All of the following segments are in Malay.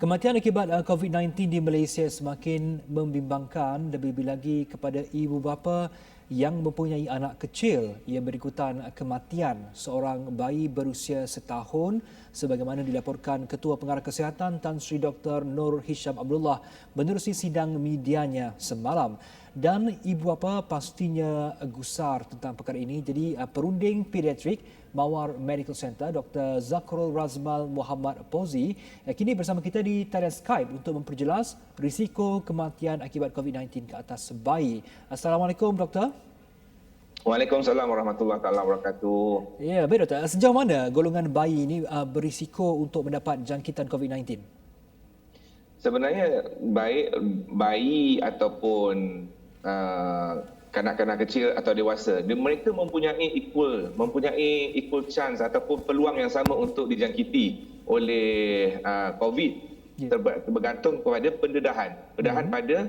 Kematian akibat COVID-19 di Malaysia semakin membimbangkan, lebih-lebih lagi kepada ibu bapa yang mempunyai anak kecil. Ia berikutan kematian seorang bayi berusia setahun sebagaimana dilaporkan Ketua Pengarah Kesihatan Tan Sri Dr. Nur Hisham Abdullah menerusi sidang medianya semalam. Dan ibu bapa pastinya gusar tentang perkara ini. Jadi perunding pediatrik Mawar Medical Center Dr. Zakrul Razmal Muhammad Pozi kini bersama kita di talian Skype untuk memperjelas risiko kematian akibat COVID-19 ke atas bayi. Assalamualaikum Doktor. Waalaikumsalam warahmatullahi wabarakatuh. Ya, baik Doktor. Sejauh mana golongan bayi ini berisiko untuk mendapat jangkitan COVID-19? Sebenarnya bayi ataupun kanak-kanak kecil atau dewasa, mereka mempunyai equal chance ataupun peluang yang sama untuk dijangkiti oleh COVID. Bergantung kepada pendedahan pada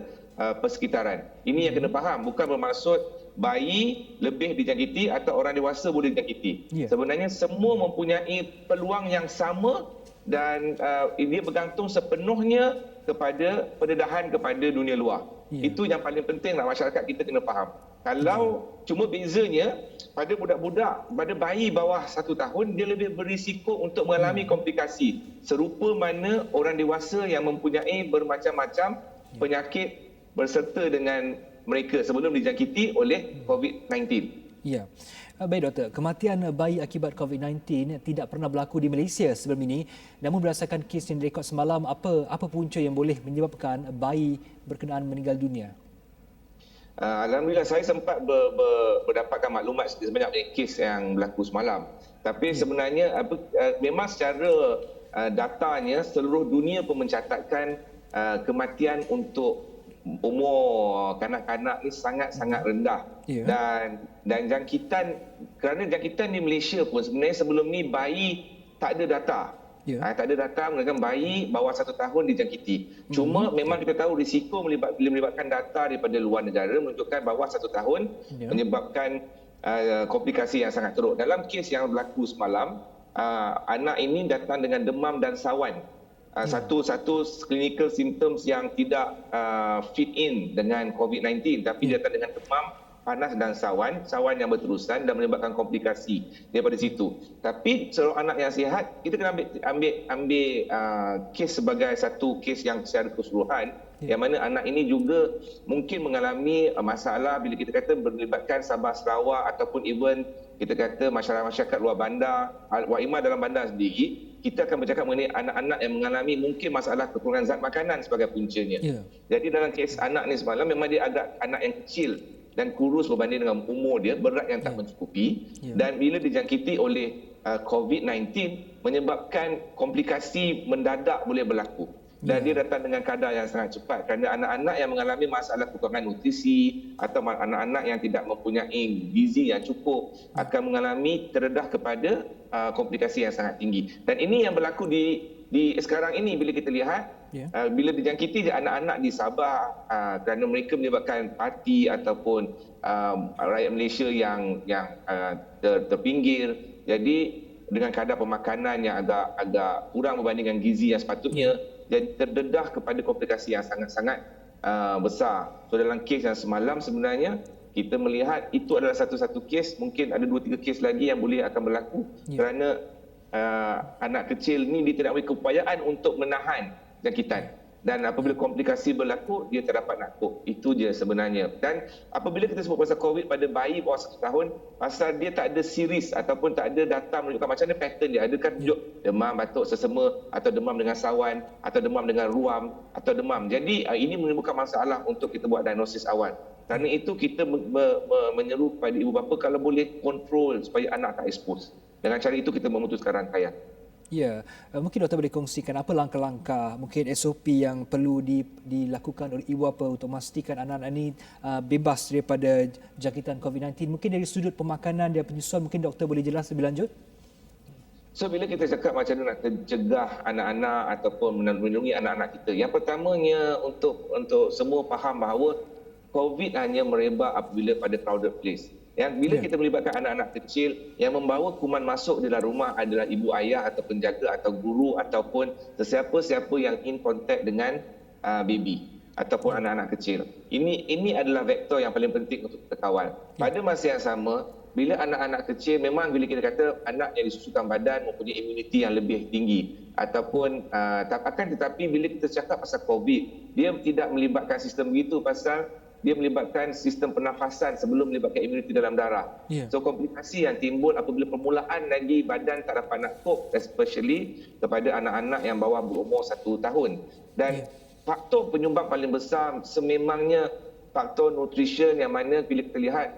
persekitaran. Ini yang kena faham, bukan bermaksud bayi lebih dijangkiti atau orang dewasa boleh dijangkiti. Sebenarnya semua mempunyai peluang yang sama dan dia bergantung sepenuhnya kepada pendedahan kepada dunia luar. Itu yang paling penting lah masyarakat kita kena faham. Kalau cuma bezanya pada budak-budak, pada bayi bawah 1 tahun, dia lebih berisiko untuk mengalami komplikasi serupa mana orang dewasa yang mempunyai bermacam-macam penyakit berserta dengan mereka sebelum dijangkiti oleh COVID-19. Ya. Baik Doktor, kematian bayi akibat COVID-19 tidak pernah berlaku di Malaysia sebelum ini. Namun berdasarkan kes yang direkod semalam, apa punca yang boleh menyebabkan bayi berkenaan meninggal dunia? Alhamdulillah saya sempat berdapatkan maklumat sebanyak kes yang berlaku semalam. Tapi sebenarnya memang secara datanya seluruh dunia pun mencatatkan kematian untuk umur kanak-kanak ni sangat-sangat rendah. Dan jangkitan, kerana jangkitan di Malaysia pun sebenarnya sebelum ni bayi tak ada data. Tak ada data mengenai bayi bawah 1 tahun dijangkiti. Cuma memang kita tahu risiko melibatkan data daripada luar negara menunjukkan bawah 1 tahun menyebabkan komplikasi yang sangat teruk. Dalam kes yang berlaku semalam, anak ini datang dengan demam dan sawan. Satu clinical symptoms yang tidak fit in dengan COVID-19, tapi dia datang dengan demam, panas dan sawan yang berterusan dan menyebabkan komplikasi daripada situ. Tapi seorang anak yang sihat, kita kena ambil kes sebagai satu kes yang secara keseluruhan, yang mana anak ini juga mungkin mengalami masalah bila kita kata melibatkan Sabah Sarawak ataupun even kita kata masyarakat luar bandar, Wak Ima dalam bandar sendiri. Kita akan bercakap mengenai anak-anak yang mengalami mungkin masalah kekurangan zat makanan sebagai puncanya. Jadi dalam kes anak ni semalam memang dia agak anak yang kecil dan kurus berbanding dengan umur dia, berat yang tak mencukupi. Dan bila dijangkiti oleh COVID-19 menyebabkan komplikasi mendadak boleh berlaku. Dan dia datang dengan kadar yang sangat cepat kerana anak-anak yang mengalami masalah kekurangan nutrisi atau anak-anak yang tidak mempunyai gizi yang cukup akan mengalami terdedah kepada komplikasi yang sangat tinggi. Dan ini yang berlaku di sekarang ini bila kita lihat bila dijangkiti anak-anak di Sabah kerana mereka menyebabkan parti ataupun rakyat Malaysia yang terpinggir. Jadi dengan kadar pemakanan yang agak kurang berbanding dengan gizi yang sepatutnya, jadi terdedah kepada komplikasi yang sangat-sangat besar. So dalam kes yang semalam sebenarnya kita melihat itu adalah satu-satu kes, mungkin ada 2-3 kes lagi yang boleh akan berlaku kerana anak kecil ni dia tidak memiliki keupayaan untuk menahan jangkitan. Dan apabila komplikasi berlaku, dia tak dapat nak cope. Itu je sebenarnya. Dan apabila kita sebut pasal COVID pada bayi bawah 1 tahun, pasal dia tak ada series ataupun tak ada data menunjukkan macam mana pattern dia. Adakah tunjuk demam, batuk, sesama, atau demam dengan sawan, atau demam dengan ruam, atau demam. Jadi ini menimbulkan masalah untuk kita buat diagnosis awal. Kerana itu kita menyeru kepada ibu bapa kalau boleh kontrol supaya anak tak expose. Dengan cara itu kita memutuskan rangkaian. Ya, mungkin doktor boleh kongsikan apa langkah-langkah, mungkin SOP yang perlu dilakukan oleh ibu bapa untuk memastikan anak-anak ini bebas daripada jangkitan COVID-19. Mungkin dari sudut pemakanan dan penyusuan, mungkin doktor boleh jelas lebih lanjut? So bila kita cakap macam mana nak cegah anak-anak ataupun melindungi anak-anak kita, yang pertamanya untuk semua faham bahawa COVID hanya merebak apabila pada crowded place. Yang bila kita melibatkan anak-anak kecil, yang membawa kuman masuk dalam rumah adalah ibu ayah atau penjaga atau guru ataupun sesiapa-siapa yang in contact dengan baby ataupun anak-anak kecil. Ini adalah vektor yang paling penting untuk kita kawal. Pada masa yang sama, bila anak-anak kecil, memang bila kita kata anak yang disusukan badan mempunyai imuniti yang lebih tinggi ataupun akan tetapi bila kita cakap pasal COVID, dia tidak melibatkan sistem begitu pasal dia melibatkan sistem pernafasan sebelum melibatkan imuniti dalam darah. So komplikasi yang timbul apabila permulaan lagi badan tak dapat nak cope, especially kepada anak-anak yang bawah berumur 1 tahun. Dan faktor penyumbang paling besar sememangnya faktor nutrition, yang mana bila kita lihat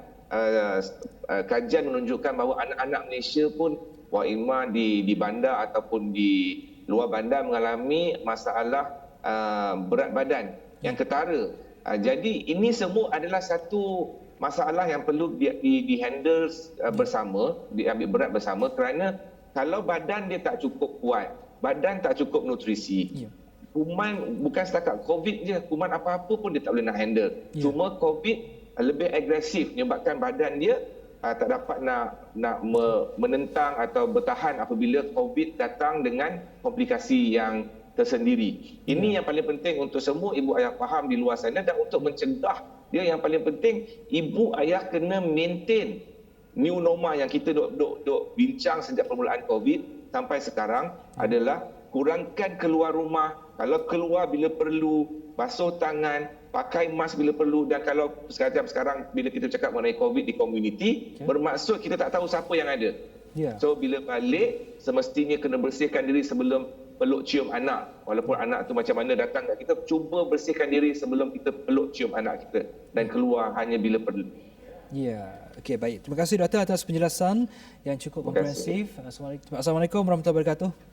kajian menunjukkan bahawa anak-anak Malaysia pun imma di bandar ataupun di luar bandar mengalami masalah berat badan yang ketara. Jadi ini semua adalah satu masalah yang perlu di-handle bersama, diambil berat bersama, kerana kalau badan dia tak cukup kuat, badan tak cukup nutrisi, kuman bukan setakat COVID je, kuman apa-apa pun dia tak boleh nak handle. Cuma COVID lebih agresif menyebabkan badan dia tak dapat nak menentang atau bertahan apabila COVID datang dengan komplikasi yang tersendiri. Ini yang paling penting untuk semua ibu ayah faham di luar sana, dan untuk mencegah dia yang paling penting ibu ayah kena maintain new normal yang kita duk bincang sejak permulaan COVID sampai sekarang adalah kurangkan keluar rumah, kalau keluar bila perlu, basuh tangan, pakai mask bila perlu, dan kalau sekarang bila kita cakap mengenai COVID di komuniti, bermaksud kita tak tahu siapa yang ada. So bila balik semestinya kena bersihkan diri sebelum peluk cium anak. Walaupun anak tu macam mana datang kat kita, cuba bersihkan diri sebelum kita peluk cium anak kita, dan keluar hanya bila perlu. Okey, baik. Terima kasih doktor atas penjelasan yang cukup komprehensif. Assalamualaikum warahmatullahi wabarakatuh.